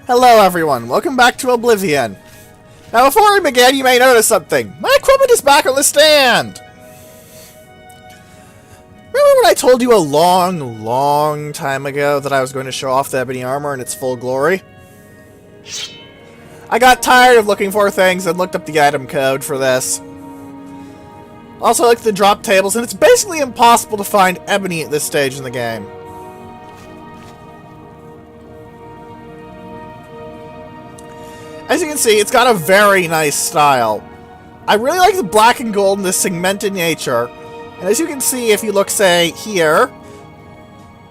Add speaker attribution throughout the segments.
Speaker 1: Hello everyone, welcome back to Oblivion. Now before we begin, you may notice something. My equipment is back on the stand! Remember when I told you a long time ago that I was going to show off the ebony armor in its full glory? I got tired of looking for things and looked up the item code for this. Also looked at the drop tables, and it's basically impossible to find ebony at this stage in the game. As you can see, it's got a very nice style. I really like the black and gold and the segmented nature. And as you can see, if you look, say, here,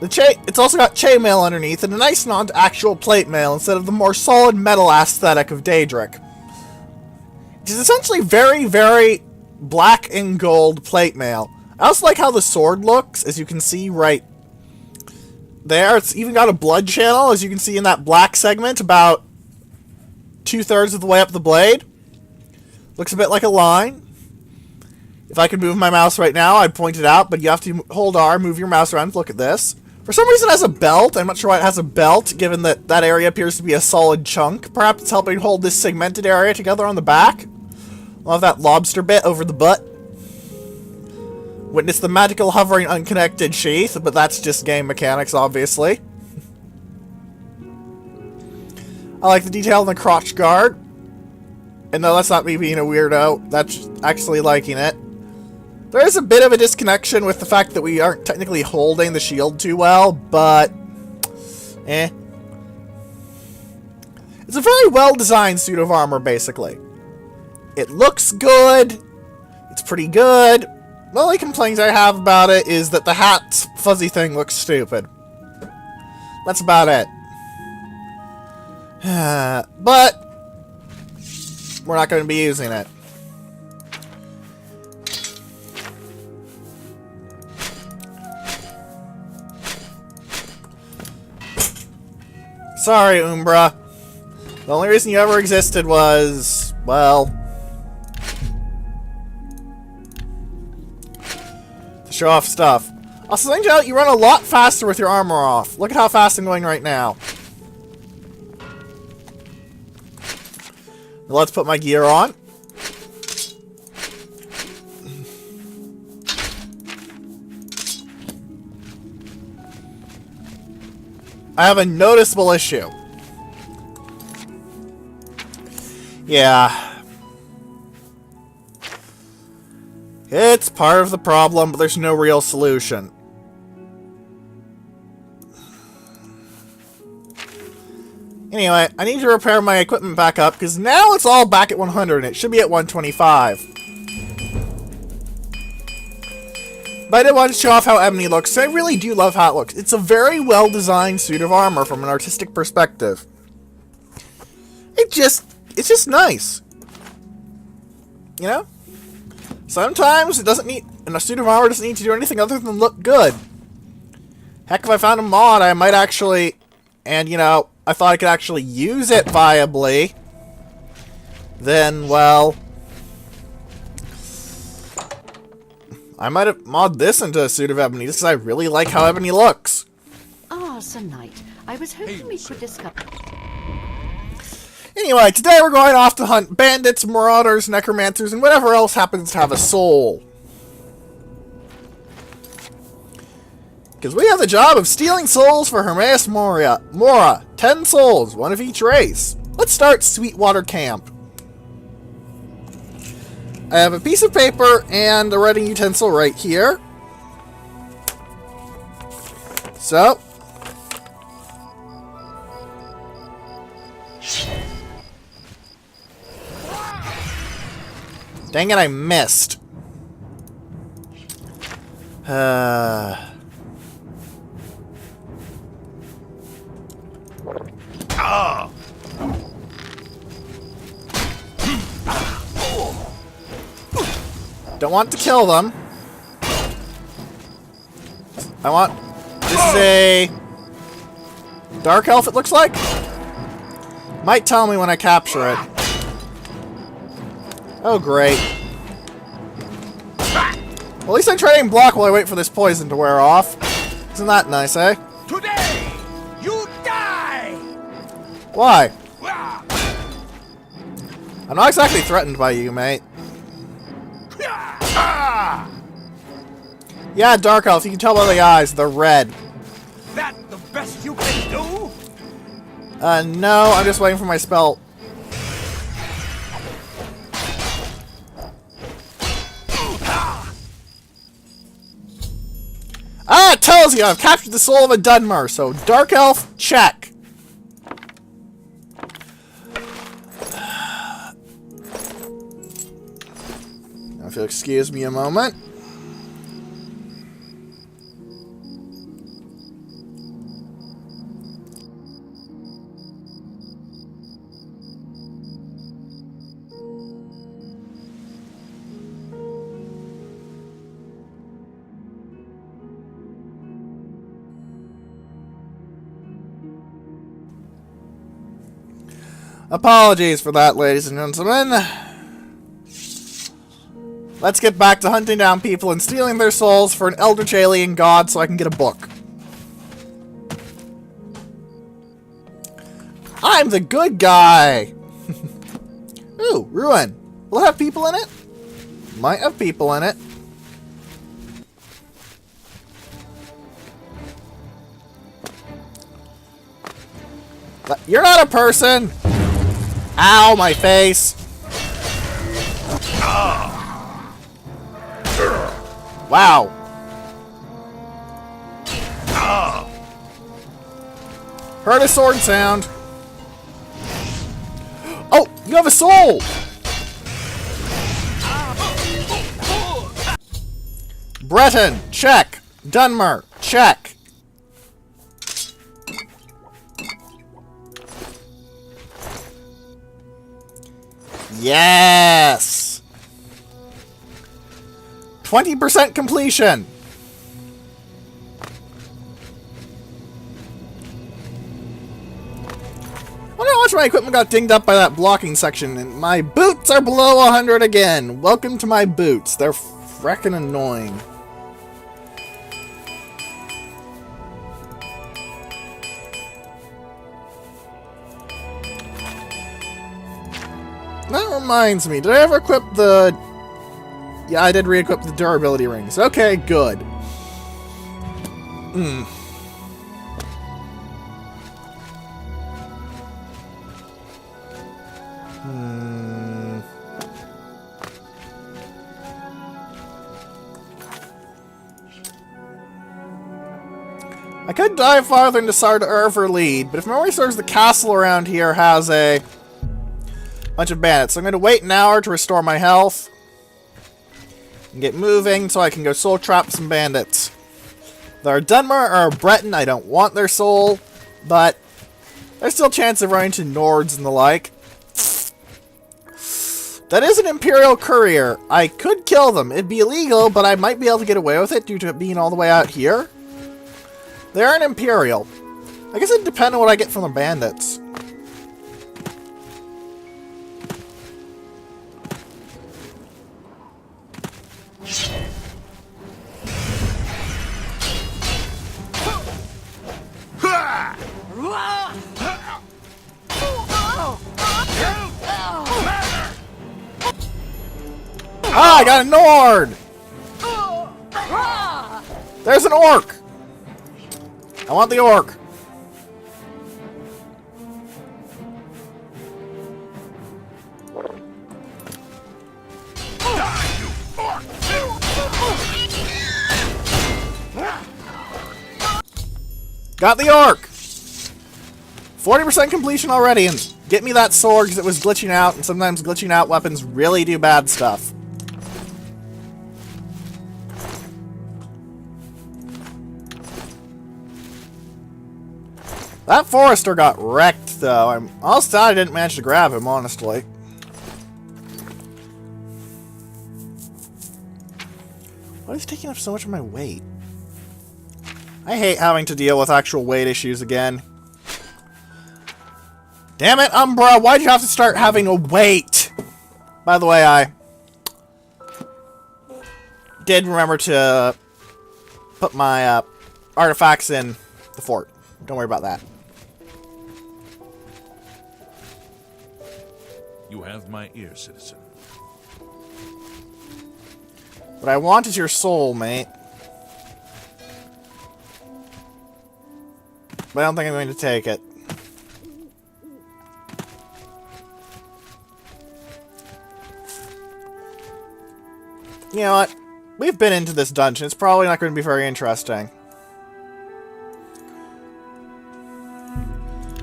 Speaker 1: it's also got chainmail underneath and a nice nod to actual plate mail instead of the more solid metal aesthetic of Daedric. It is essentially very black and gold plate mail. I also like how the sword looks, as you can see right there. It's even got a blood channel, as you can see in that black segment, about 2/3 of the way up the blade. Looks a bit like a line. If I could move my mouse right now, I'd point it out, but you have to hold R, move your mouse around to look at this. For some reason it has a belt. I'm not sure why it has a belt, given that that area appears to be a solid chunk. Perhaps it's helping hold this segmented area together on the back. I'll have that lobster bit over the butt. Witness the magical hovering unconnected sheath, but that's just game mechanics, obviously. I like the detail in the crotch guard. And no, that's not me being a weirdo. That's actually liking it. There is a bit of a disconnection with the fact that we aren't technically holding the shield too well, but eh. It's a very well-designed suit of armor, basically. It looks good. It's pretty good. The only complaints I have about it is that the hat's fuzzy thing looks stupid. That's about it. But we're not going to be using it. Sorry, Umbra. The only reason you ever existed was, well, to show off stuff. Also, think out, you run a lot faster with your armor off. Look at how fast I'm going right now. Let's put my gear on. I have a noticeable issue. Yeah. It's part of the problem, but there's no real solution. Anyway, I need to repair my equipment back up, because now it's all back at 100, and it should be at 125. But I did want to show off how ebony looks, so I really do love how it looks. It's a very well-designed suit of armor from an artistic perspective. It's just nice. You know? Sometimes it doesn't need, and a suit of armor doesn't need to do anything other than look good. Heck, if I found a mod, I might actually, and you know, I thought I could actually use it viably, then, well, I might have modded this into a suit of ebony just because I really like how ebony looks.
Speaker 2: Ah, Sir Knight, I was hoping we could discuss.
Speaker 1: Anyway, today we're going off to hunt bandits, marauders, necromancers, and whatever else happens to have a soul. Because we have the job of stealing souls for Hermaeus Mora. 10 souls, one of each race. Let's start Sweetwater Camp. I have a piece of paper and a writing utensil right here. So. Dang it, I missed. Don't want to kill them. I want... This is a... Dark Elf, it looks like? Might tell me when I capture it. Oh, great. Well, at least I'm trading block while I wait for this poison to wear off. Isn't that nice, eh?
Speaker 3: Today, you die!
Speaker 1: Why? I'm not exactly threatened by you, mate. Yeah, Dark Elf, you can tell by the eyes, they're red.
Speaker 3: That the best you can do?
Speaker 1: No, I'm just waiting for my spell. Ah, it tells you I've captured the soul of a Dunmer, so Dark Elf, check. Now, if you'll excuse me a moment. Apologies for that, ladies and gentlemen. Let's get back to hunting down people and stealing their souls for an eldritch alien god so I can get a book. I'm the good guy! Ooh, ruin. Will it have people in it? Might have people in it. You're not a person! Ow, my face! Wow. Heard a sword sound. Oh, you have a soul! Breton, check. Dunmer, check. Yes! 20% completion! I wonder how much my equipment got dinged up by that blocking section, and my boots are below 100 again! Welcome to my boots. They're frickin' annoying. That reminds me, did I ever equip the... Yeah, I did re-equip the durability rings. Okay, good. I could dive farther into Sard-Urver lead, but if memory serves, the castle around here has a bunch of bandits. So I'm going to wait an hour to restore my health and get moving so I can go soul trap some bandits. They're a Dunmer or a Breton. I don't want their soul, but there's still a chance of running to Nords and the like. That is an Imperial courier. I could kill them. It'd be illegal, but I might be able to get away with it due to it being all the way out here. They're an Imperial. I guess it'd depend on what I get from the bandits. Ah, I got a Nord! There's an orc! I want the orc. Got the orc! 40% completion already, and get me that sword because it was glitching out, and sometimes glitching out weapons really do bad stuff. That Forester got wrecked, though. I'm all sad I didn't manage to grab him, honestly. Why is he taking up so much of my weight? I hate having to deal with actual weight issues again. Damn it, Umbra! Why'd you have to start having a weight? By the way, I did remember to put my artifacts in the fort. Don't worry about that.
Speaker 4: You have my ear, citizen.
Speaker 1: What I want is your soul, mate. But I don't think I'm going to take it. You know what? We've been into this dungeon. It's probably not going to be very interesting.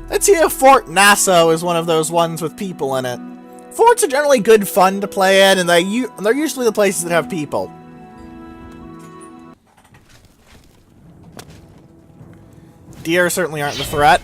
Speaker 1: Let's see if Fort Nassau is one of those ones with people in it. Forts are generally good fun to play in, and they're usually the places that have people. Deer certainly aren't the threat.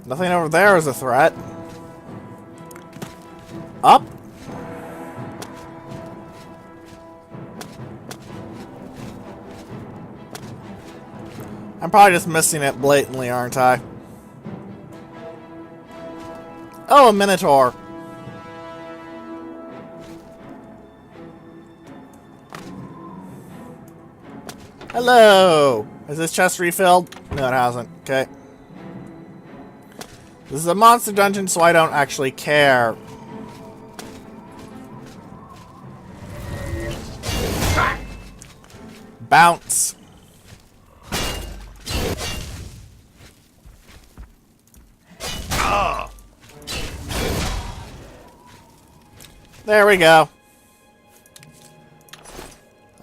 Speaker 1: Nothing over there is a threat. Up? I'm probably just missing it blatantly, aren't I? Oh, a Minotaur. Hello! Is this chest refilled? No, it hasn't. Okay. This is a monster dungeon, so I don't actually care. Bounce. There we go.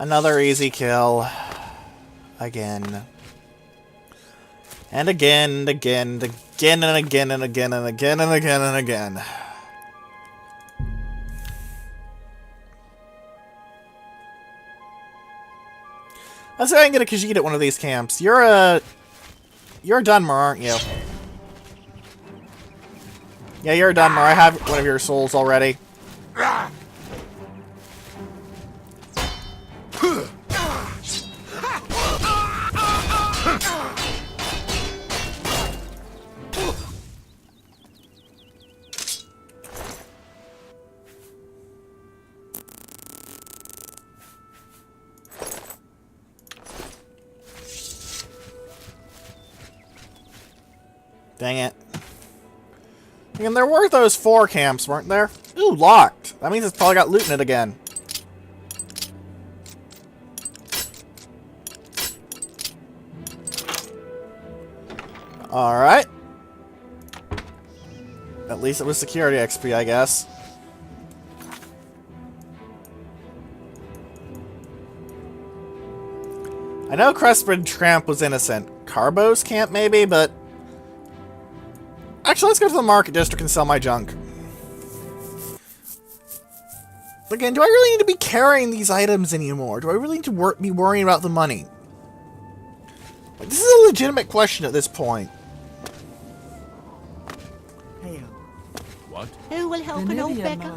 Speaker 1: Another easy kill. Again. And again, and again, and again, and again, and again, and again, and again, and again. Let's go ahead and get a Khajiit at one of these camps. You're a Dunmer, aren't you? Yeah, you're a Dunmer. I have one of your souls already. Dang it. And there were those 4 camps, weren't there? Ooh, locked. That means it's probably got loot in it again. Alright. At least it was security XP, I guess. I know Crestbridge Camp was innocent. Carbo's camp, maybe, but... Actually, let's go to the market district and sell my junk. Again, do I really need to be carrying these items anymore? Do I really need to be worrying about the money? Like, this is a legitimate question at this point.
Speaker 4: What?
Speaker 2: Who will help an old beggar?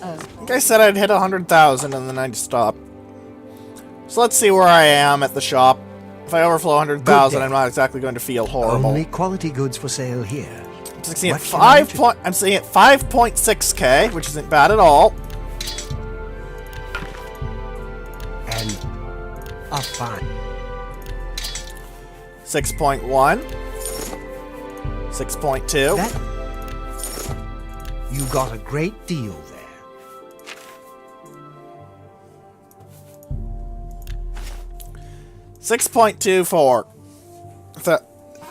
Speaker 1: I think I said I'd hit 100,000 and then I'd stop. So let's see where I am at the shop. If I overflow 100,000, I'm not exactly going to feel horrible.
Speaker 5: Only quality goods for sale here.
Speaker 1: I'm seeing at 5.6k, which isn't bad at all.
Speaker 5: And a fine.
Speaker 1: 6.1. 6.2.
Speaker 5: You got a great deal there.
Speaker 1: 6.24.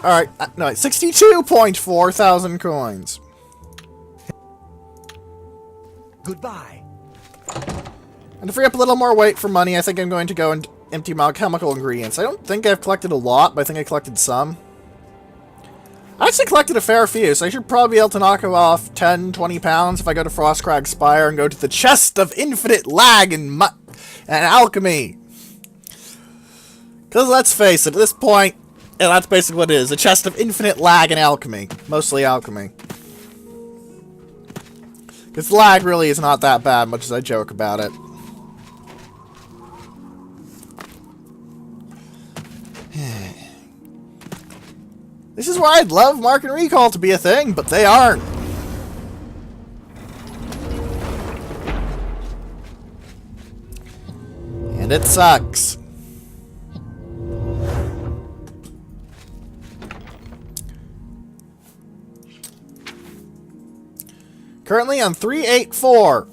Speaker 1: Alright, no, 62.4 thousand coins.
Speaker 5: Goodbye.
Speaker 1: And to free up a little more weight for money, I think I'm going to go and empty my chemical ingredients. I don't think I've collected a lot, but I think I collected some. I actually collected a fair few, so I should probably be able to knock off 10, 20 pounds if I go to Frostcrag Spire and go to the Chest of Infinite Lag and Alchemy. Because let's face it, at this point, yeah, that's basically what it is. A chest of infinite lag and alchemy. Mostly alchemy. Because lag really is not that bad, much as I joke about it. This is why I'd love Mark and Recall to be a thing, but they aren't. And it sucks. Currently on 384.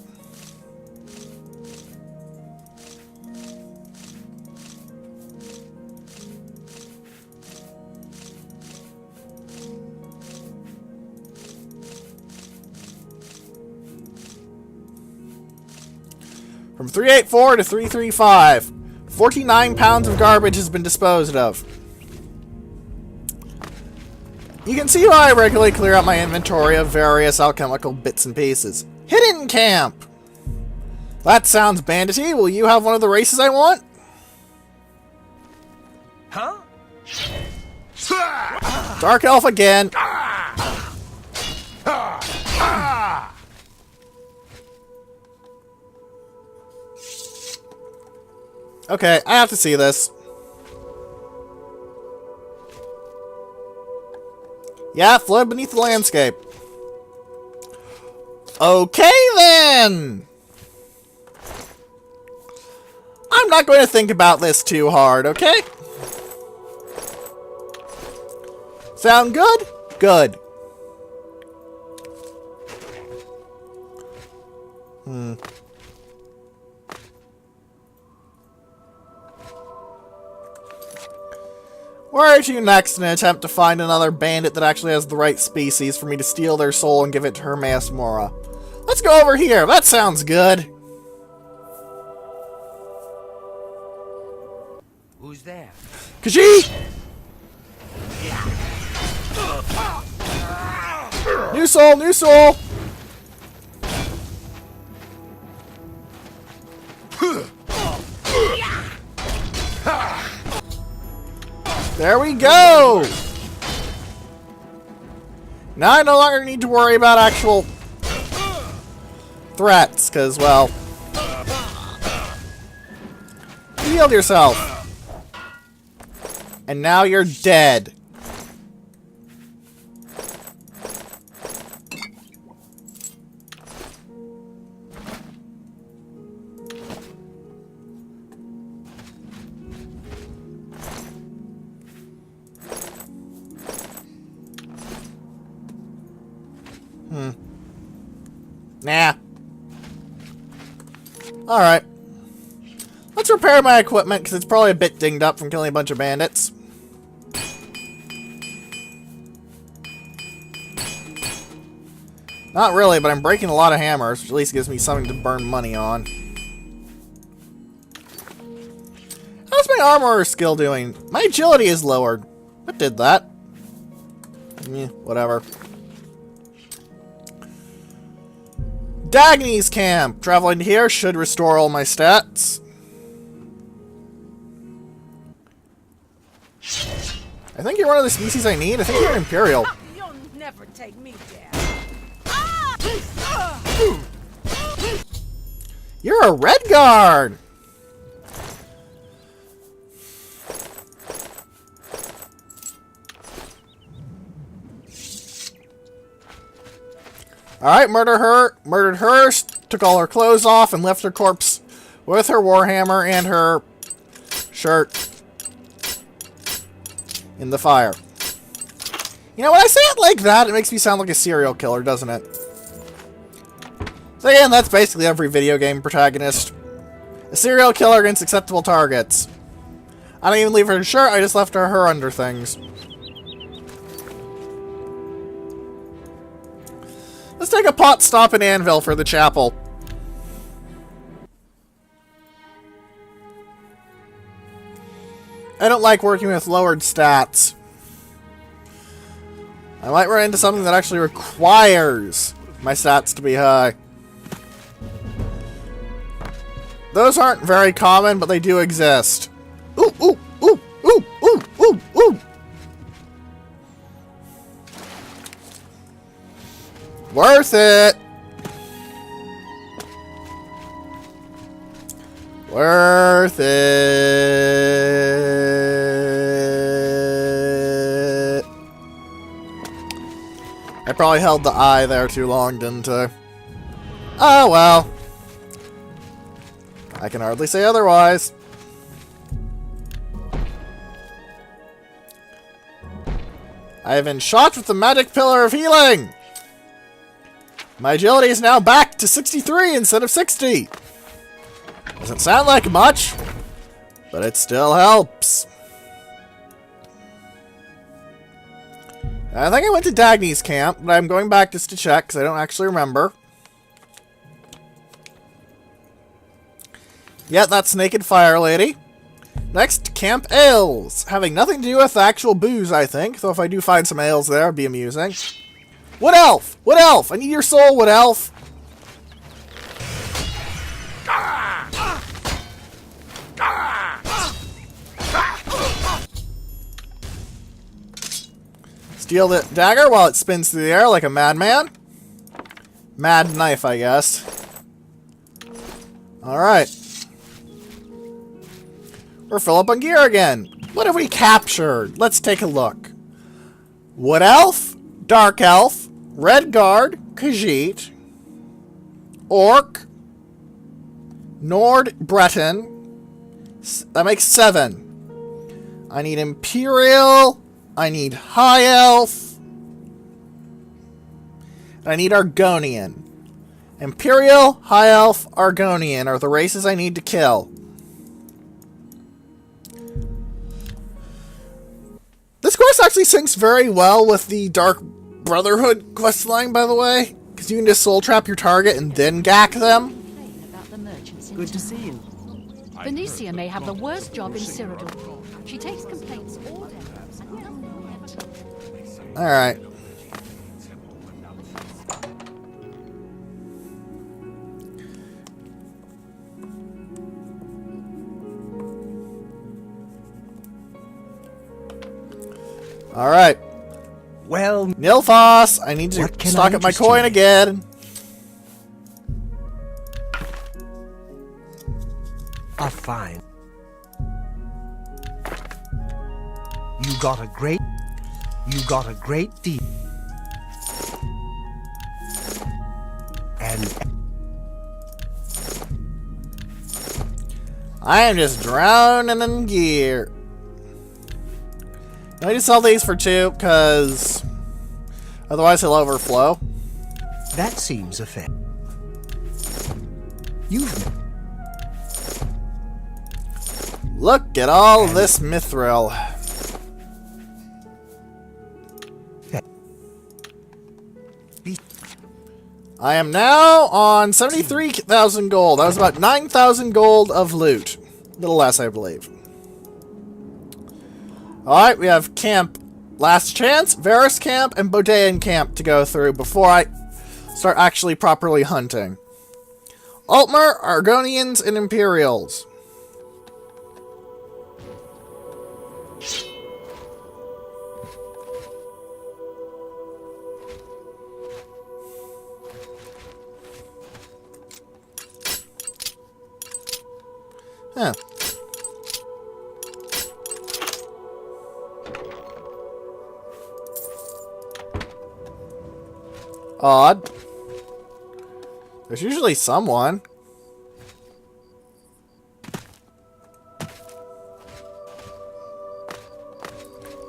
Speaker 1: From 384 to 335, 49 pounds of garbage has been disposed of. You can see why I regularly clear out my inventory of various alchemical bits and pieces. Hidden camp! That sounds bandity. Will you have one of the races I want?
Speaker 3: Huh?
Speaker 1: Dark Elf again. Okay, I have to see this. Yeah, flood beneath the landscape. Okay, then! I'm not going to think about this too hard, okay? Sound good? Good. Where to next in an attempt to find another bandit that actually has the right species for me to steal their soul and give it to Hermaeus Mora? Let's go over here. That sounds good.
Speaker 3: Who's there?
Speaker 1: Khajiit! New soul, new soul! There we go! Now I no longer need to worry about actual threats, because, well... You healed yourself. And now you're dead. Nah. Alright. Let's repair my equipment, because it's probably a bit dinged up from killing a bunch of bandits. Not really, but I'm breaking a lot of hammers, which at least gives me something to burn money on. How's my armor skill doing? My agility is lowered. What did that? Whatever. Dagny's camp! Traveling here should restore all my stats. I think you're one of the species I need. I think you're Imperial.
Speaker 6: You'll never take me down.
Speaker 1: You're a Red Guard! Alright, murdered her, took all her clothes off, and left her corpse with her warhammer and her shirt in the fire. You know, when I say it like that, it makes me sound like a serial killer, doesn't it? So again, that's basically every video game protagonist. A serial killer against acceptable targets. I don't even leave her shirt, I just left her under things. Let's take a pot, stop, and anvil for the chapel. I don't like working with lowered stats. I might run into something that actually requires my stats to be high. Those aren't very common, but they do exist. Ooh, ooh, ooh, ooh, ooh, ooh, ooh. Worth it. Worth it. I probably held the I there too long, didn't I? Oh well. I can hardly say otherwise. I have been shot with the magic pillar of healing! My agility is now back to 63 instead of 60. Doesn't sound like much, but it still helps. I think I went to Dagny's camp, but I'm going back just to check because I don't actually remember. Yeah, that's Naked Fire Lady. Next, Camp Ales. Having nothing to do with actual booze, I think. Though if I do find some ales there, it'd be amusing. Wood Elf! Wood Elf! I need your soul, Wood Elf! Steal the dagger while it spins through the air like a madman. Mad knife, I guess. Alright. We're full up on gear again. What have we captured? Let's take a look. Wood Elf, Dark Elf, Red Guard, Khajiit, Orc, Nord Breton. That makes 7. I need Imperial. I need High Elf. And I need Argonian. Imperial, High Elf, Argonian are the races I need to kill. This quest actually syncs very well with the Dark Brotherhood questline, by the way. Because you can just soul trap your target and then gack them.
Speaker 2: About the merchants in
Speaker 5: Good to
Speaker 2: town.
Speaker 5: see you.
Speaker 2: Benicia may have the worst job in Cyrodiil. She takes complaints all day. And doesn't know it.
Speaker 1: Alright. Alright.
Speaker 5: Well,
Speaker 1: Nilfos, I need to
Speaker 5: What can
Speaker 1: stock
Speaker 5: I
Speaker 1: up my
Speaker 5: interest you
Speaker 1: coin
Speaker 5: in?
Speaker 1: again.
Speaker 5: a fine. You got a great deal. And
Speaker 1: I am just drowning in gear. I need to sell these for 2, because otherwise he'll overflow.
Speaker 5: that seems a fair. You've
Speaker 1: Look at all of this mithril. I am now on 73,000 gold. That was about 9,000 gold of loot. A little less, I believe. Alright, we have Camp Last Chance, Varus Camp, and Bodean Camp to go through before I start actually properly hunting. Altmer, Argonians, and Imperials. Huh. Odd. There's usually someone.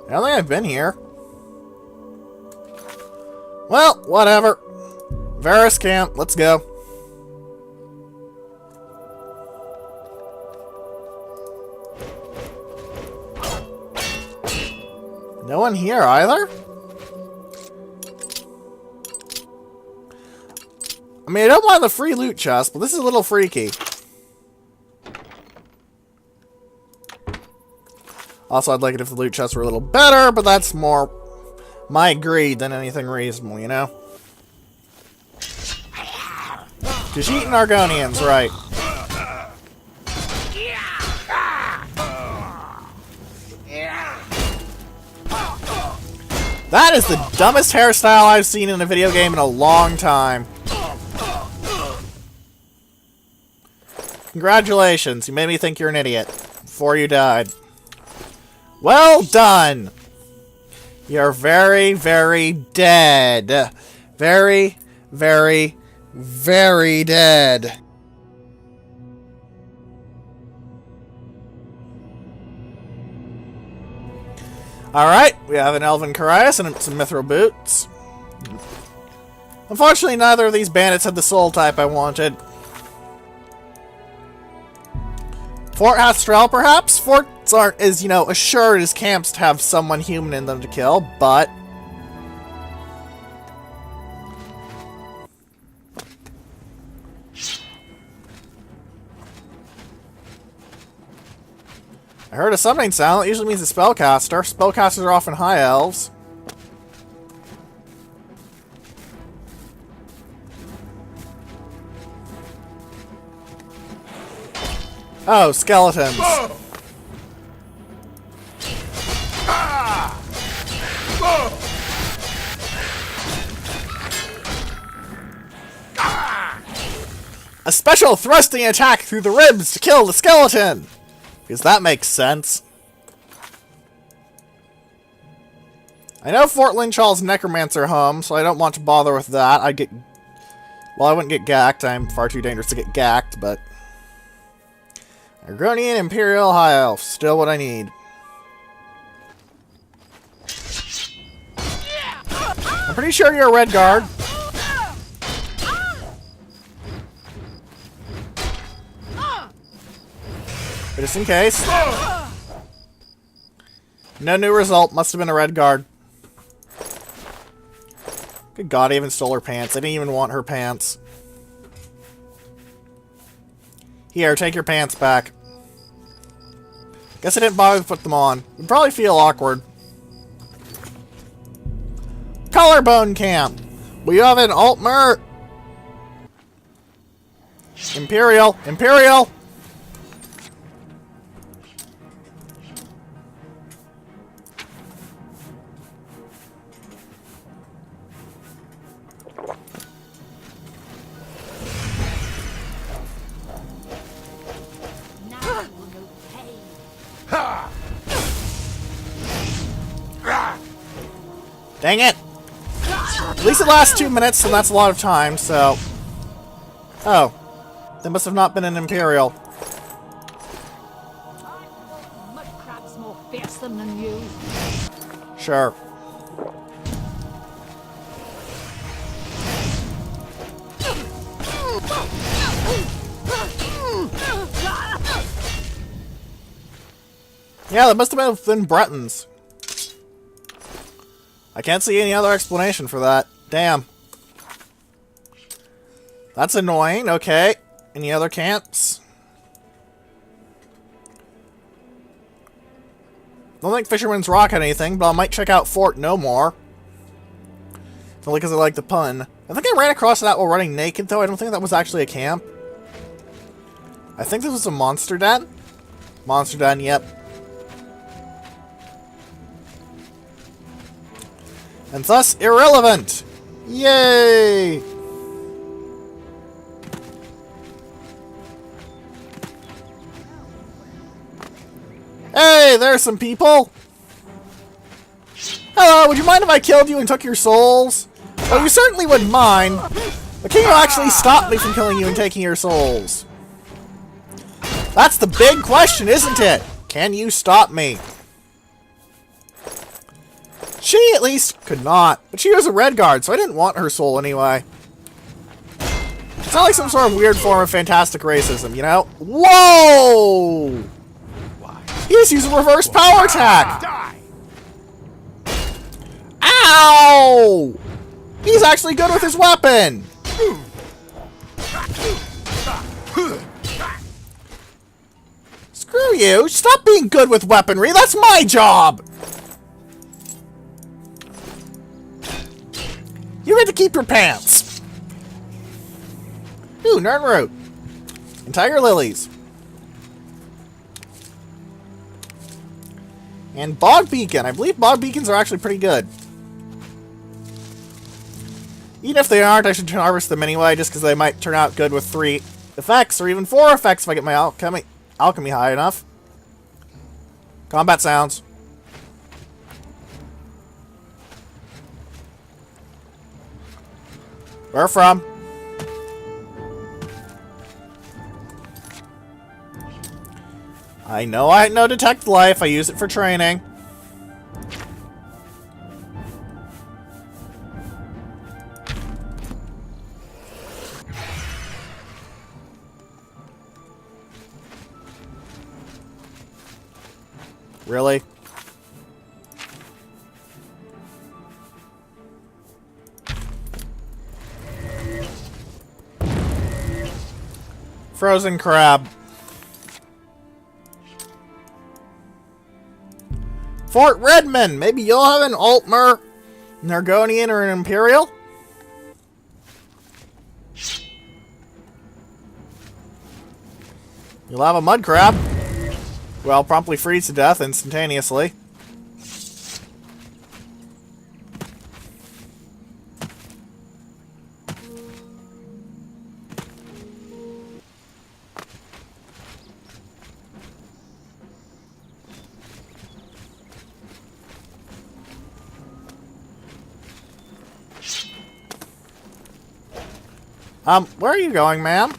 Speaker 1: I don't think I've been here. Well, whatever. Varus Camp, let's go. No one here either? I mean, I don't mind the free loot chest, but this is a little freaky. Also, I'd like it if the loot chests were a little better, but that's more my greed than anything reasonable, you know? Khajiit and Argonians, right. That is the dumbest hairstyle I've seen in a video game in a long time. Congratulations, you made me think you're an idiot before you died. Well done! You're very, very dead. Very, very, very dead. Alright, we have an Elven Carias and some Mithril Boots. Unfortunately, neither of these bandits had the soul type I wanted. Fort Hastrel, perhaps? Forts aren't as, you know, assured as camps to have someone human in them to kill, but... I heard a summoning sound. That usually means a spellcaster. Spellcasters are often high elves. Oh, skeletons. A special thrusting attack through the ribs to kill the skeleton! Because that makes sense. I know Fort Lynchall's Necromancer home, so I don't want to bother with that. I'd get... Well, I wouldn't get gacked. I'm far too dangerous to get gacked, but... Argonian Imperial High Elf. Still what I need. I'm pretty sure you're a red guard. But just in case. No new result. Must have been a red guard. Good God, I even stole her pants. I didn't even want her pants. Here, take your pants back. Guess I didn't bother to put them on. Would probably feel awkward. Collarbone Camp. We have an Altmer. Imperial. Imperial. Dang it! At least it lasts 2 minutes, and that's a lot of time, so... Oh. They must have not been an Imperial.
Speaker 2: Mudcrab's more fearsome than you.
Speaker 1: Sure. Yeah, that must have been Bretons. I can't see any other explanation for that. Damn. That's annoying. Okay. Any other camps? Don't think Fisherman's Rock had anything, but I might check out Fort No More. Only because I like the pun. I think I ran across that while running naked, though. I don't think that was actually a camp. I think this was a monster den. Monster den, yep. And thus, irrelevant! Yay! Hey, there's some people! Hello, would you mind if I killed you and took your souls? Well, you certainly wouldn't mind. But can you actually stop me from killing you and taking your souls? That's the big question, isn't it? Can you stop me? She, at least, could not. But she was a red guard, so I didn't want her soul anyway. It's not like some sort of weird form of fantastic racism, you know? Whoa! He just used a reverse power attack! Ow! He's actually good with his weapon! Screw you! Stop being good with weaponry! That's my job! You get to keep your pants! Ooh, Nernroot. And Tiger Lilies. And Bog Beacon. I believe Bog Beacons are actually pretty good. Even if they aren't, I should harvest them anyway, just because they might turn out good with 3 effects, or even 4 effects if I get my alchemy high enough. Combat sounds. Where from? I know I know Detect Life. I use it for training. Really? Frozen crab. Fort Redmond! Maybe you'll have an Altmer, an Argonian, or an Imperial? You'll have a mud crab. Well, promptly freeze to death instantaneously. Where are you going, ma'am?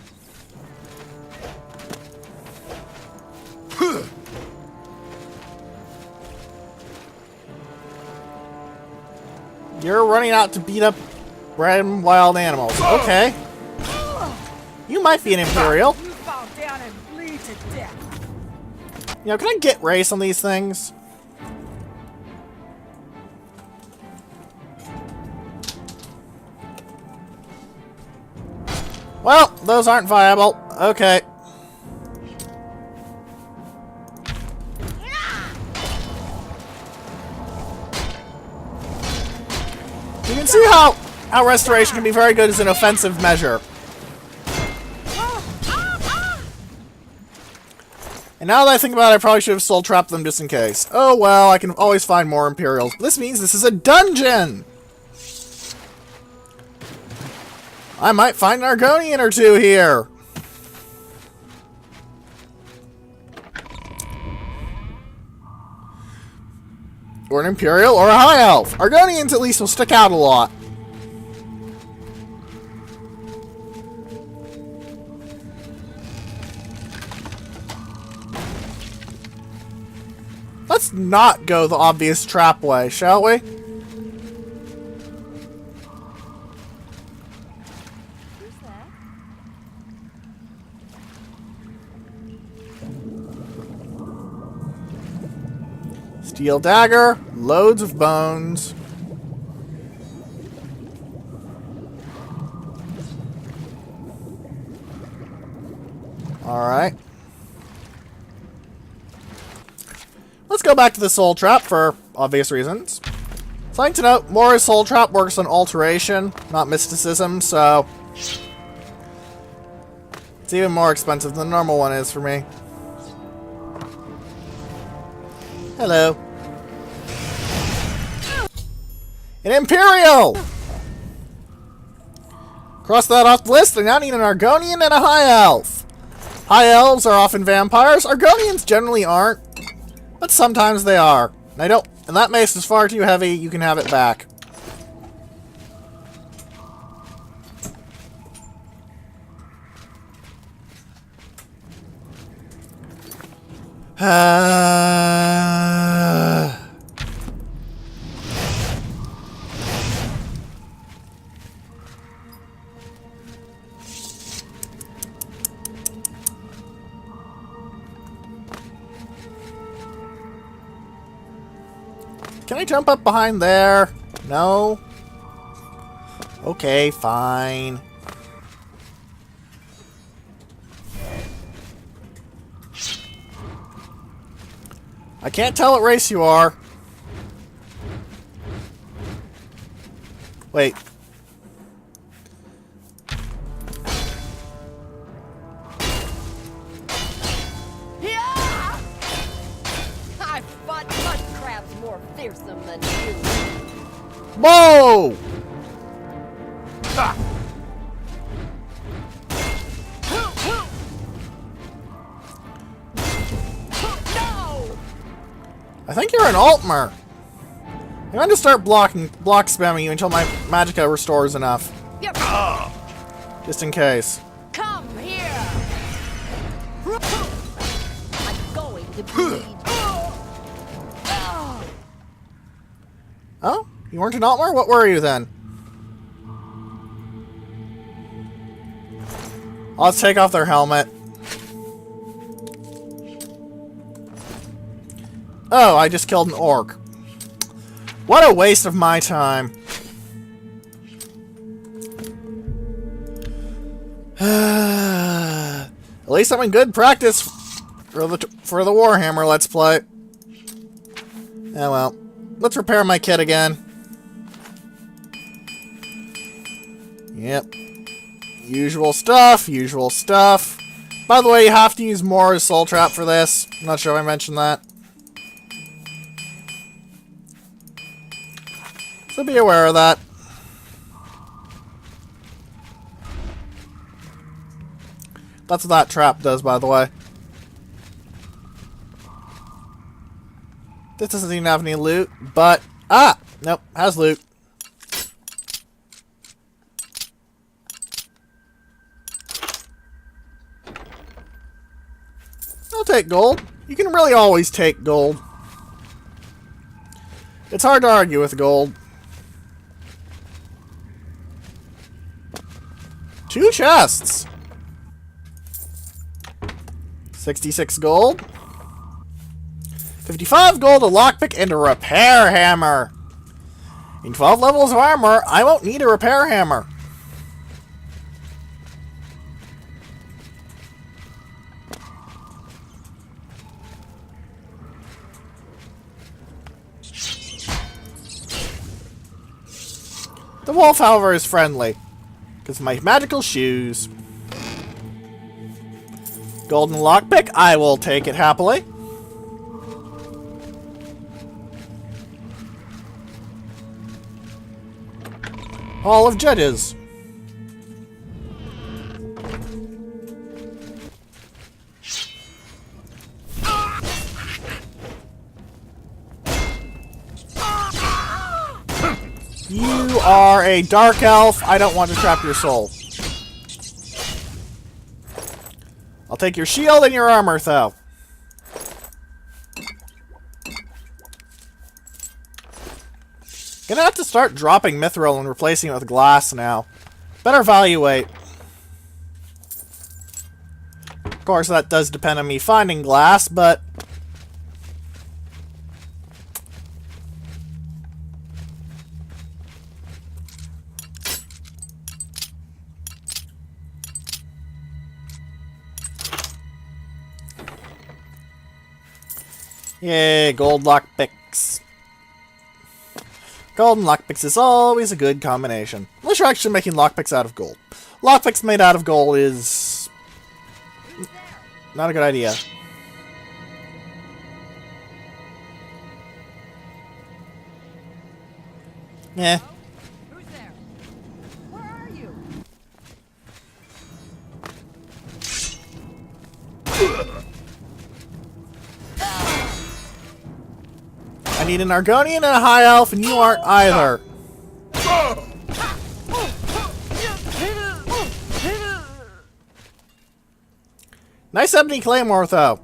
Speaker 1: You're running out to beat up random wild animals. Okay. You might be an Imperial.
Speaker 6: You fall down and bleed to death.
Speaker 1: You know, can I get race on these things? Well, those aren't viable. Okay. You can see how restoration can be very good as an offensive measure. And now that I think about it, I probably should have soul trapped them just in case. Oh well, I can always find more Imperials. This means this is a dungeon! I might find an Argonian or two here. Or an Imperial or a High Elf. Argonians at least will stick out a lot. Let's not go the obvious trap way, shall we? Steel dagger, loads of bones. Alright. Let's go back to the soul trap for obvious reasons. Something to note, Mora's soul trap works on alteration, not mysticism, so it's even more expensive than the normal one is for me. Hello. An Imperial! Cross that off the list. I now need an Argonian and a High Elf. High Elves are often vampires. Argonians generally aren't, but sometimes they are. And that mace is far too heavy. You can have it back. Can I jump up behind there? No? Okay, fine. I can't tell what race you are. Wait.
Speaker 6: I fought mud crabs more fearsome than you.
Speaker 1: Whoa!
Speaker 3: Ah.
Speaker 1: I think you're an Altmer. I'm going to start block spamming you until my magicka restores enough. Just in case.
Speaker 6: Come here! I'm going to bleed.
Speaker 1: Oh? You weren't an Altmer? What were you then? Let's take off their helmet. Oh, I just killed an orc. What a waste of my time. At least I'm in good practice for the Warhammer Let's Play. Oh well. Let's repair my kit again. Yep. Usual stuff, usual stuff. By the way, you have to use more Soul Trap for this. I'm not sure if I mentioned that. So be aware of that. That's what that trap does, by the way. This doesn't even have any loot, but... Ah! Nope, has loot. I'll take gold. You can really always take gold. It's hard to argue with gold. 2 chests! 66 gold. 55 gold, a lockpick, and a repair hammer. In 12 levels of armor, I won't need a repair hammer. The wolf, however, is friendly. Because of my magical shoes. Golden lockpick, I will take it happily. Hall of Judges. You are a dark elf. I don't want to trap your soul. I'll take your shield and your armor, though. Gonna have to start dropping mithril and replacing it with glass now. Better value weight. Of course, that does depend on me finding glass, but... Yay, gold lockpicks. Gold and lockpicks is always a good combination. Unless you're actually making lockpicks out of gold. Lockpicks made out of gold is... not a good idea. Yeah.
Speaker 6: Who's there? Where are you?
Speaker 1: I need an Argonian and a High Elf, and you aren't either. Nice ebony claymore, though.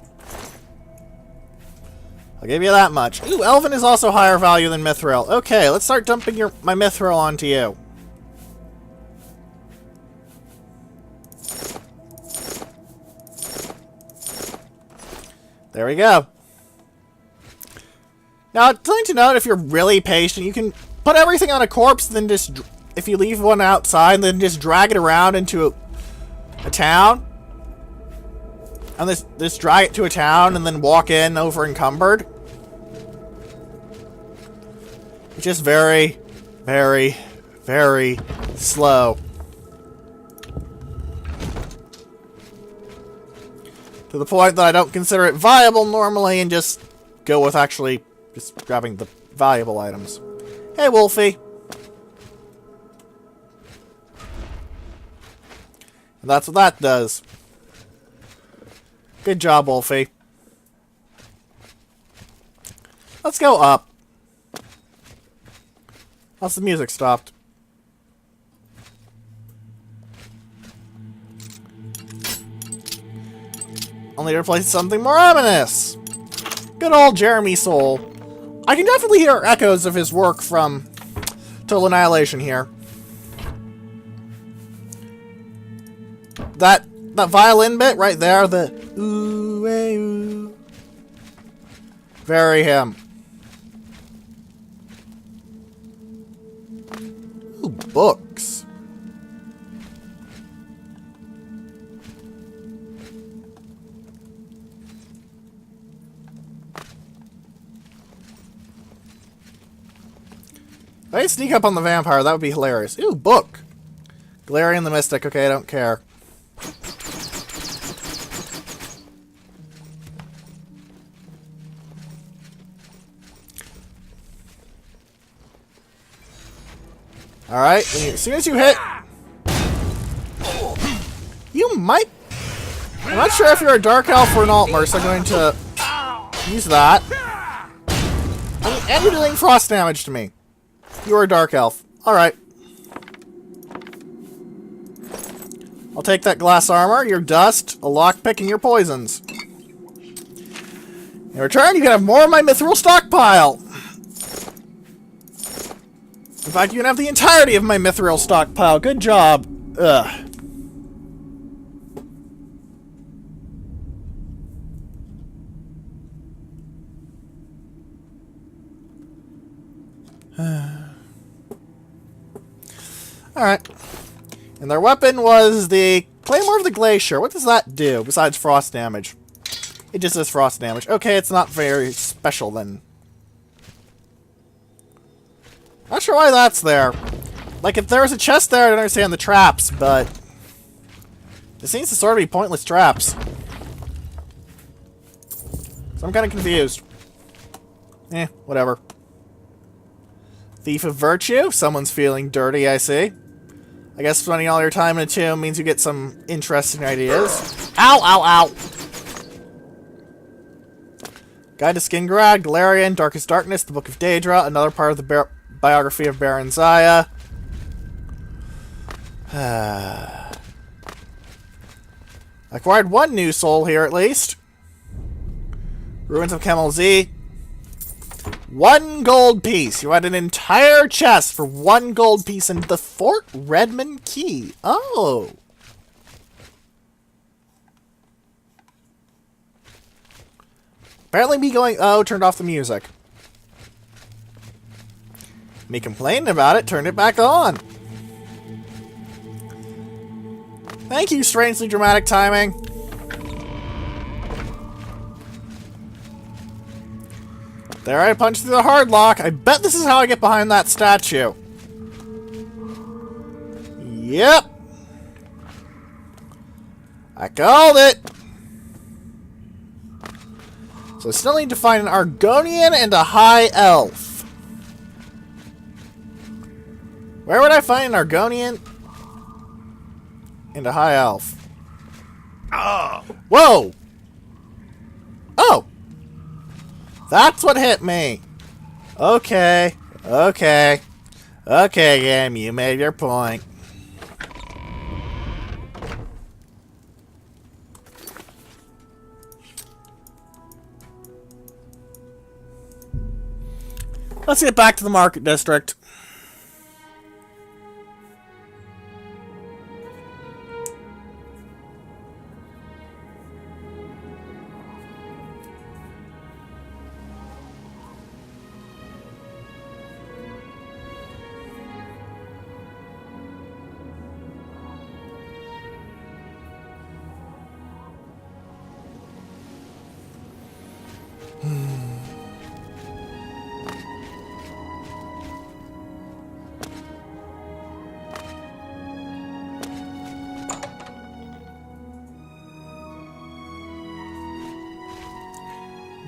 Speaker 1: I'll give you that much. Ooh, Elven is also higher value than Mithril. Okay, let's start dumping my Mithril onto you. There we go. Now, it's something to note, if you're really patient, you can put everything on a corpse, then just, if you leave one outside, then just drag it around into a town. And just drag it to a town and then walk in over encumbered. It's just very, very, very slow. To the point that I don't consider it viable normally and just go with actually just grabbing the valuable items. Hey, Wolfie. And that's what that does. Good job, Wolfie. Let's go up. Once the music stopped. Only to replace something more ominous. Good old Jeremy Soule. I can definitely hear echoes of his work from Total Annihilation here. That violin bit right there, the ooh, ooh. Very him. Ooh, books. If I sneak up on the vampire, that would be hilarious. Ooh, book. Galarian the Mystic. Okay, I don't care. Alright, as soon as you hit... You might... I'm not sure if you're a Dark Elf or an Altmer, so I'm going to use that. And you're doing frost damage to me. You're a Dark Elf. Alright. I'll take that glass armor, your dust, a lockpick, and your poisons. In return, you can have more of my mithril stockpile. In fact, you can have the entirety of my mithril stockpile. Good job. Ugh. Alright. And their weapon was the Claymore of the Glacier. What does that do besides frost damage? It just does frost damage. Okay, it's not very special then. Not sure why that's there. Like, if there was a chest there, I'd understand the traps, but... it seems to sort of be pointless traps. So I'm kind of confused. Whatever. Thief of Virtue? Someone's feeling dirty, I see. I guess spending all your time in a tomb means you get some interesting ideas. Ow, ow, ow! Guide to Skingrad, Galarian, Darkest Darkness, the Book of Daedra, another part of the biography of Baron Zaya. Acquired one new soul here, at least. Ruins of Kemel Z. 1 gold piece. You had an entire chest for 1 gold piece in the Fort Redmond Key. Oh. Apparently me going, oh, turned off the music. Me complaining about it, turned it back on. Thank you, strangely dramatic timing. There I punched through the hard lock. I bet this is how I get behind that statue. Yep. I called it. So I still need to find an Argonian and a High Elf. Where would I find an Argonian and a High Elf?
Speaker 4: Ah!
Speaker 1: Whoa! Oh! That's what hit me. Okay. Okay. Okay, game, you made your point. Let's get back to the market district.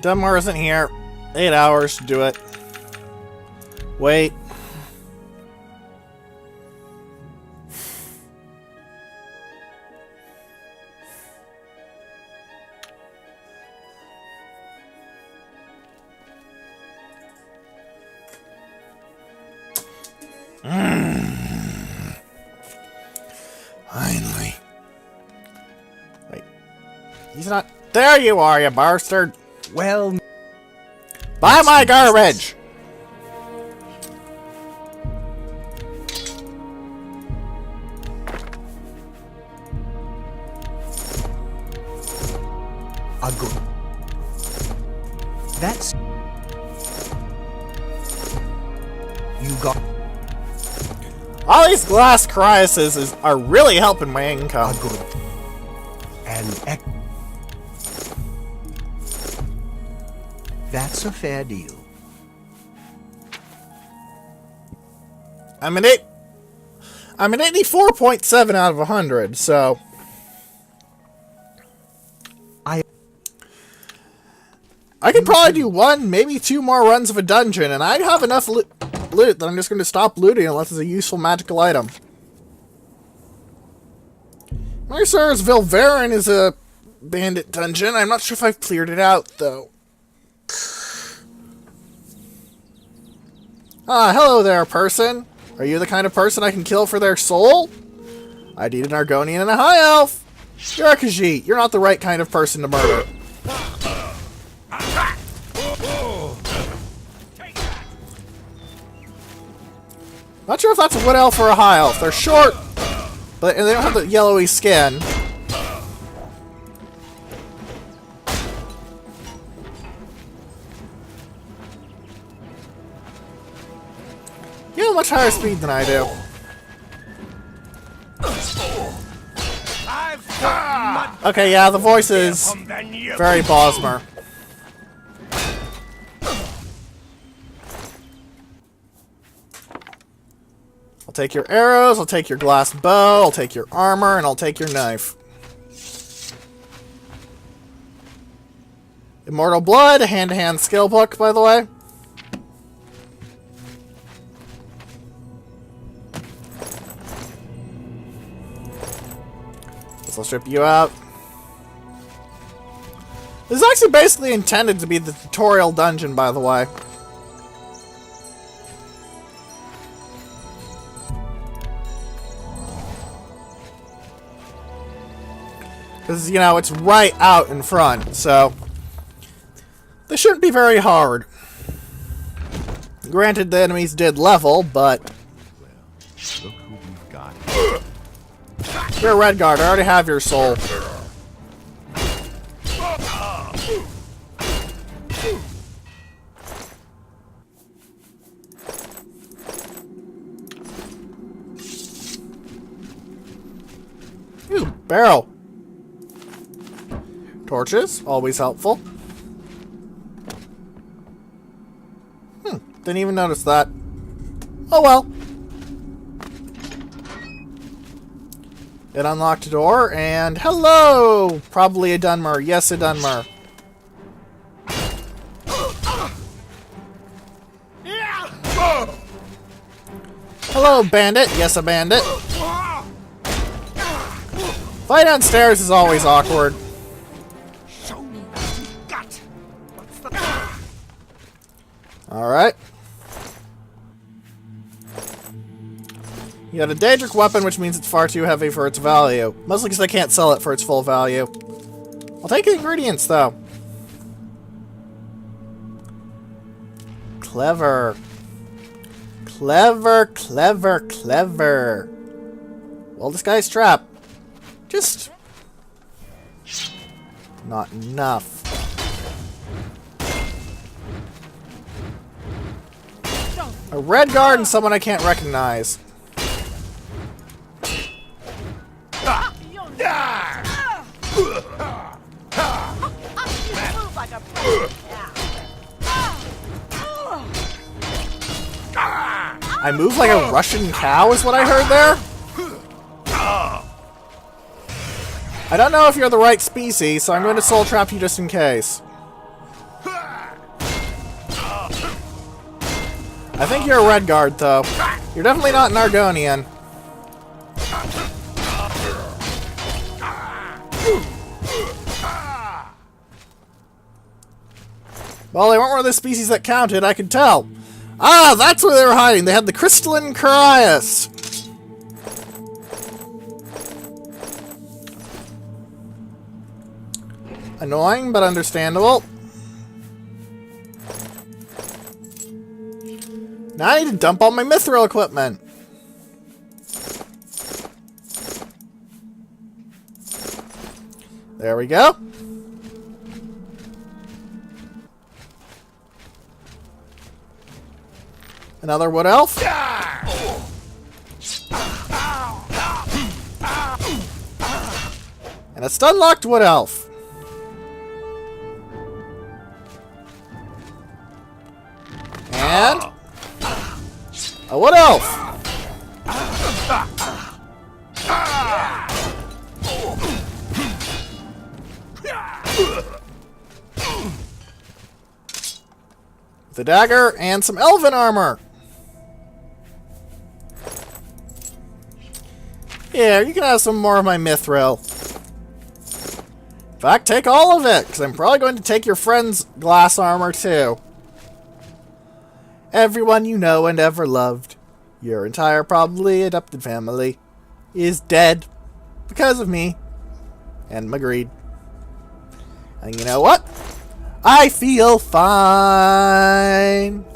Speaker 1: Dunmore isn't here. 8 hours to do it. Wait. Finally. Wait. He's not... There you are, you bastard!
Speaker 5: Well,
Speaker 1: Buy my garbage!
Speaker 5: a good. That's. You got
Speaker 1: All these glass cryuses are really helping my income.
Speaker 5: a good. And that's a fair deal.
Speaker 1: I'm an 84.7 out of 100, so I could probably do one, maybe two more runs of a dungeon, and I'd have enough loot that I'm just going to stop looting unless it's a useful magical item. My Sirs, Vilverin is a bandit dungeon. I'm not sure if I've cleared it out, though. Ah, hello there, person. Are you the kind of person I can kill for their soul? I need an Argonian and a High Elf. You're a Khajiit. You're not the right kind of person to murder. Not sure if that's a Wood Elf or a High Elf. They're short, but and they don't have the yellowy skin. You have much higher speed than I do. Okay, yeah, the voice is very Bosmer. I'll take your arrows, I'll take your glass bow, I'll take your armor, and I'll take your knife. Immortal Blood, hand-to-hand skill book, by the way. Guess I'll strip you out. This is actually basically intended to be the tutorial dungeon, by the way. Because, you know, it's right out in front, so this shouldn't be very hard. Granted, the enemies did level, but
Speaker 4: Look who we've got.
Speaker 1: you're a Redguard. I already have your soul. Ooh, barrel. Torches, always helpful. Didn't even notice that. Oh well. It unlocked a door, and hello! Probably a Dunmer. Yes, a Dunmer. Hello, bandit. Yes, a bandit. Fight downstairs is always awkward.
Speaker 4: Show me what you got. What's the
Speaker 1: Alright. You got a Daedric weapon, which means it's far too heavy for its value. Mostly because I can't sell it for its full value. I'll take the ingredients, though. Clever. Clever, clever, clever. Well, this guy's trapped. Just not enough. A Redguard and someone I can't recognize. I move like a Russian cow is what I heard there? I don't know if you're the right species, so I'm going to soul trap you just in case. I think you're a Redguard, though. You're definitely not an Argonian. Well, they weren't one of the species that counted, I could tell. Ah, that's where they were hiding. They had the crystalline Carius. Annoying, but understandable. Now I need to dump all my mithril equipment. There we go. Another wood elf. And a stun-locked wood elf. And a wood elf. With a dagger and some elven armor. Here, you can have some more of my mithril. In fact, take all of it, because I'm probably going to take your friend's glass armor too. Everyone you know and ever loved, your entire probably adopted family, is dead because of me and my greed. And you know what? I feel fine.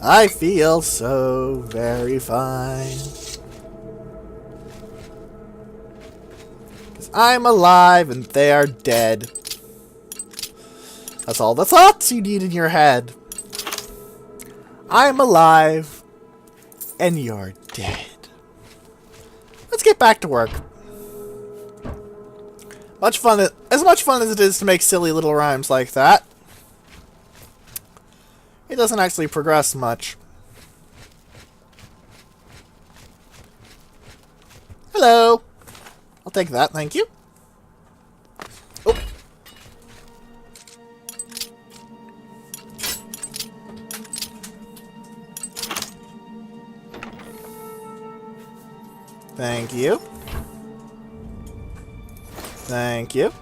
Speaker 1: I feel so very fine. Because I'm alive and they are dead. That's all the thoughts you need in your head. I'm alive and you're dead. Let's get back to work. As much fun as it is to make silly little rhymes like that, it doesn't actually progress much. Hello. I'll take that, thank you. Oh. Thank you. Thank you.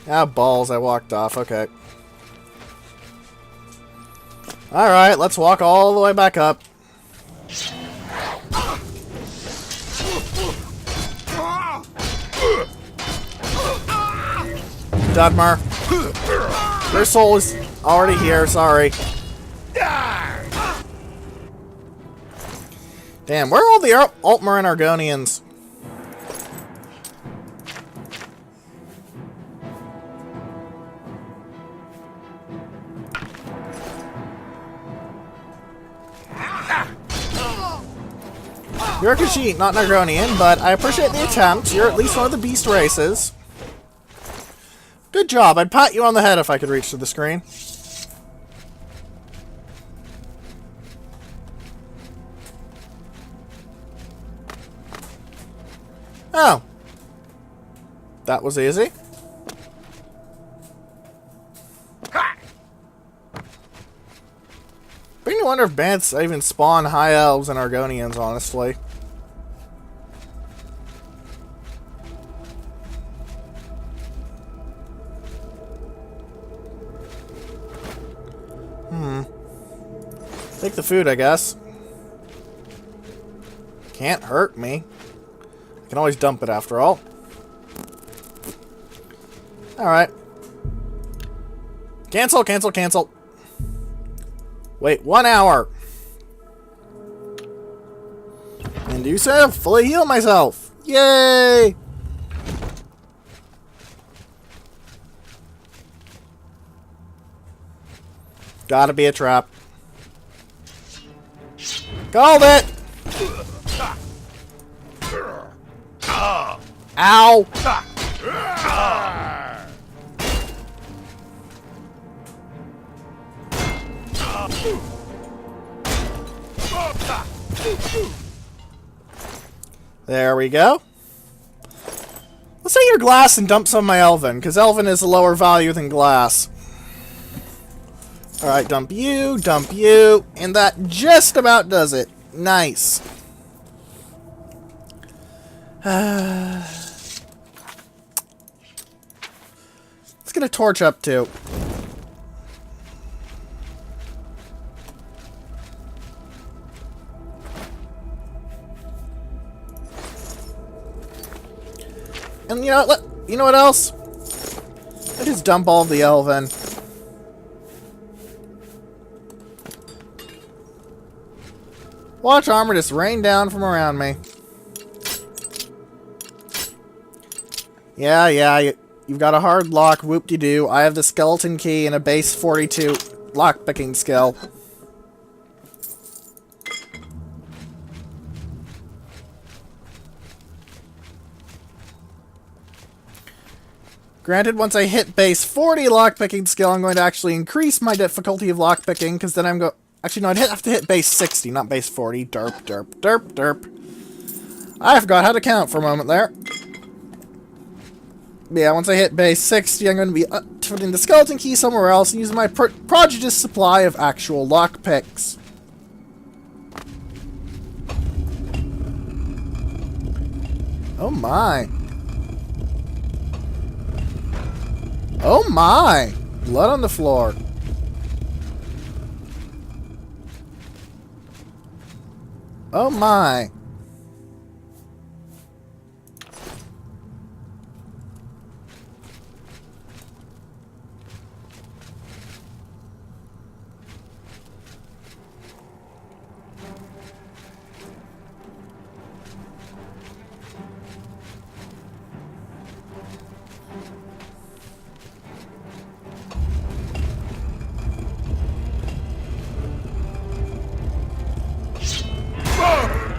Speaker 1: Ah, balls, I walked off. Okay. Alright, let's walk all the way back up. Dudmer. Your soul is already here, sorry. Damn, where are all the Altmer and Argonians? You're a Khajiit, not an Argonian, but I appreciate the attempt. You're at least one of the beast races. Good job. I'd pat you on the head if I could reach to the screen. Oh. That was easy. Beginning to wonder if bants even spawn high elves and Argonians, honestly. Take the food, I guess. Can't hurt me. I can always dump it after all. Alright. Cancel, cancel, cancel. Wait, 1 hour. And do so, fully heal myself. Yay! Gotta be a trap. Called it! Ow! There we go. Let's take your glass and dump some of my Elven, because Elven is a lower value than glass. Alright, dump you, and that just about does it. Nice. Let's get a torch up too. you know what? You know what else? I just dump all of the Elven. Watch armor just rain down from around me. Yeah, you've got a hard lock, whoop-de-doo. I have the skeleton key and a base 42 lockpicking skill. Granted, once I hit base 40 lockpicking skill, I'm going to actually increase my difficulty of lockpicking, because then I'm actually, no, I'd have to hit base 60, not base 40. Derp, derp, derp, derp. I forgot how to count for a moment there. But yeah, once I hit base 60, I'm going to be putting the skeleton key somewhere else and using my prodigious supply of actual lockpicks. Oh my. Oh my! Blood on the floor. Oh my.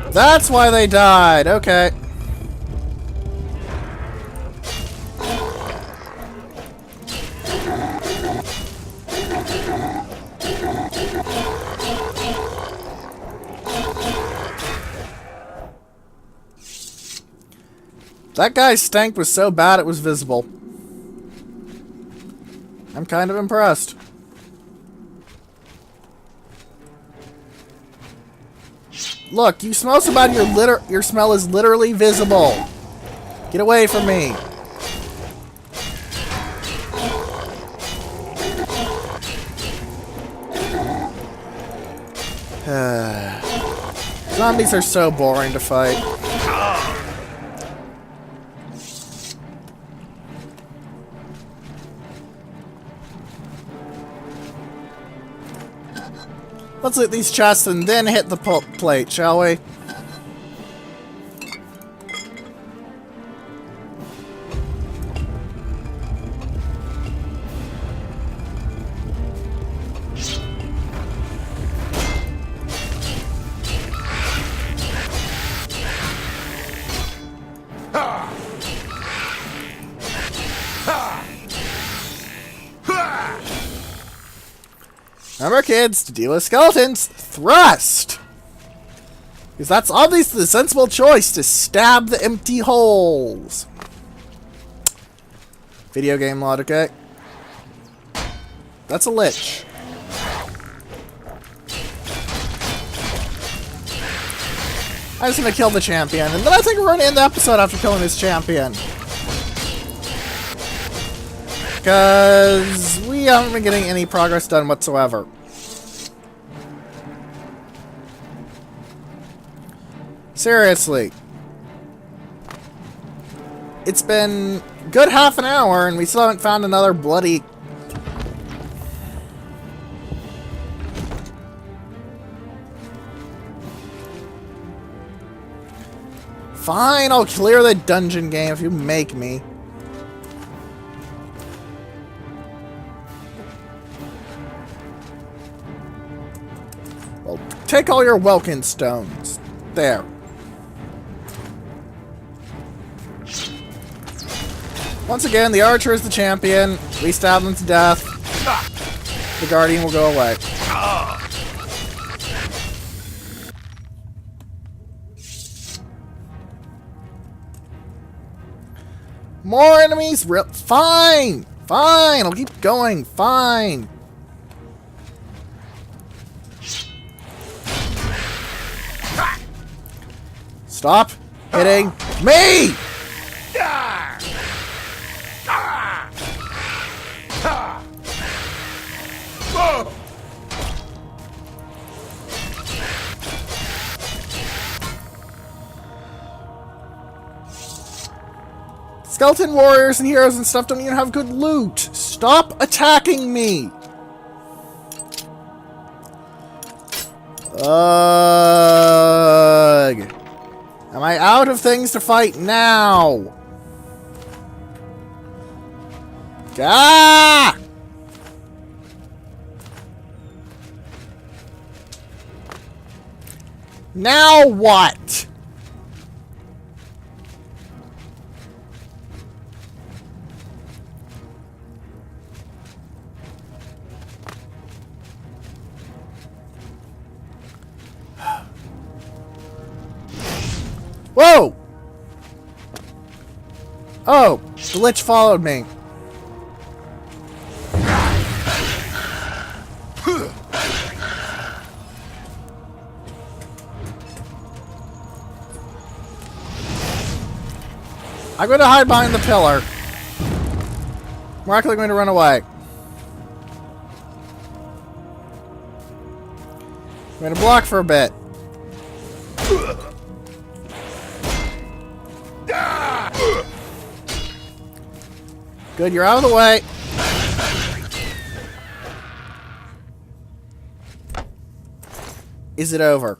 Speaker 1: That's why they died. Okay. That guy's stank was so bad it was visible. I'm kind of impressed. Look, you smell so bad your smell is literally visible. Get away from me. Zombies are so boring to fight. Let's loot these chests and then hit the plate, shall we? Remember, kids, to deal with skeletons, thrust! Because that's obviously the sensible choice, to stab the empty holes. Video game logic, eh? That's a lich. I'm just gonna kill the champion, and then I think we're gonna end the episode after killing this champion. Because we haven't been getting any progress done whatsoever. Seriously. It's been a good half an hour and we still haven't found another bloody... Fine, I'll clear the dungeon game if you make me. Well, take all your Welkin stones. There. Once again, the archer is the champion. We stab them to death. The guardian will go away. More enemies? Fine! Fine! I'll keep going. Fine! Stop hitting me! Skeleton warriors and heroes and stuff don't even have good loot. Stop attacking me! Ugh. Am I out of things to fight now? Ah! Now what? Whoa! Oh, the lich followed me. I'm going to hide behind the pillar. We're actually going to run away. I'm going to block for a bit. Good, you're out of the way. Is it over?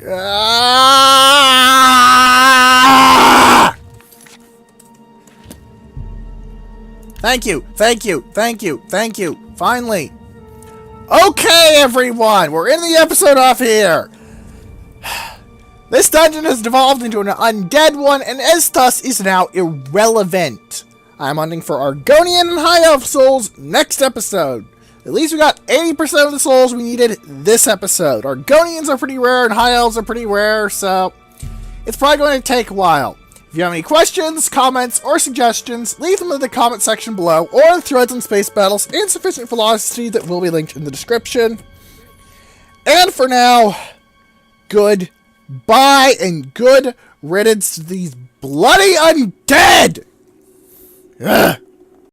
Speaker 1: Ah! Thank you, thank you, thank you, thank you. Finally. Okay, everyone, we're in the episode off here. This dungeon has devolved into an undead one, and as thus is now irrelevant. I'm hunting for Argonian and High Elf souls next episode. At least we got 80% of the souls we needed this episode. Argonians are pretty rare and High Elves are pretty rare, so it's probably going to take a while. If you have any questions, comments, or suggestions, leave them in the comment section below or in the threads on Space Battles and Sufficient Velocity that will be linked in the description. And for now, goodbye and good riddance to these bloody undead! Ugh.